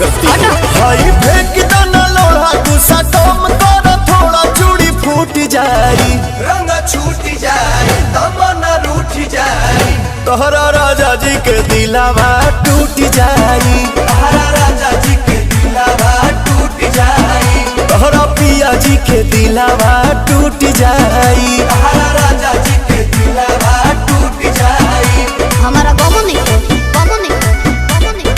करती है। भाई फेंक दाना लोढ़ा गुस्सा कम कर थोड़ा चूड़ी फूट जाई रंग छूट जाए तमन्ना रूठ जाए तोहरा राजा जी के दिलावा टूट जाई तोहरा राजा जी के दिलावा टूट जाए तोहरा पिया जी के दिलावा टूट जाई तोहरा राजा जी के दिलावा टूट जाए। हमारा गमो नहीं गमो नहीं गमो नहीं।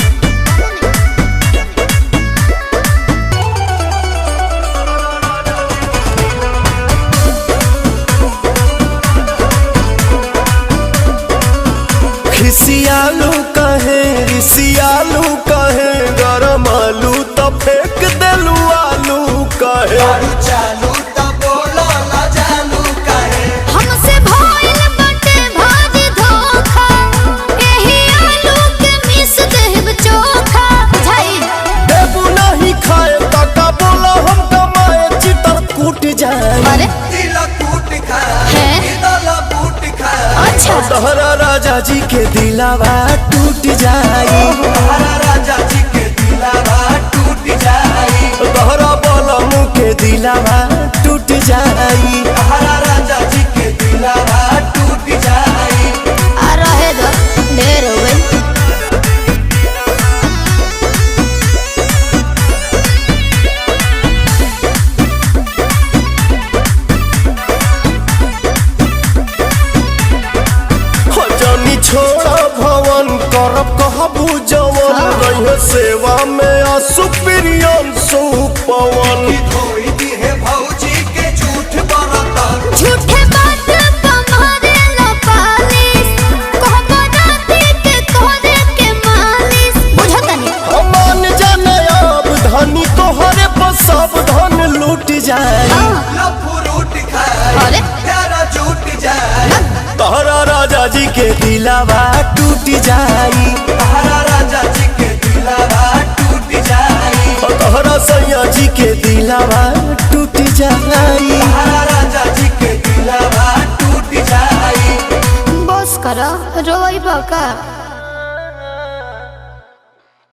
खिसियालू कहे रिसियालू कहे गरम आलू तो फेंक देलू आलू कहे दारू चालू तो बोलो ना जानू काहे हमसे भइल बाटे भारी धोखा एही आलू के मिस देब चोखा झाई देबू नहीं खाए तका बोला हम कमाए चितर कूट जाए अरे दिल टूट खाए हैं? दिल बूट खाए अच्छा तोहरा राजा जी के दिलावा टूट जाई तोहरा राजा जी के दिलावा टूट जाए तोहरा बलमू के दिलावा टूट जाई तोहरा राजा जी के दिलावा टूट जाए। आ रहे दो ढेर हो गई। हो जानी छोड़ा भवन करब कहबू जवन रहे सेवा में असुप्रियम सुपवन धोई दी है भौजी के झूठ बरतन झूठे बात तुम्हारे लो पालिश कहबो राती के तोहरे के मालिश बुझतनी अमान जाने अब धनी तोहरे पर सब धन लूट जाए लफुरूट खाए अरे? प्यारा झूठ जाए तोहरा राजा जी के दिलावा टूट जाई तोहरा राजा जी के दिलावा टूट जाए तोहरा सैया जी के दिलावा टूट जाई तोहरा राजा जी के दिलावा टूट जाए। बस करो रोई बका।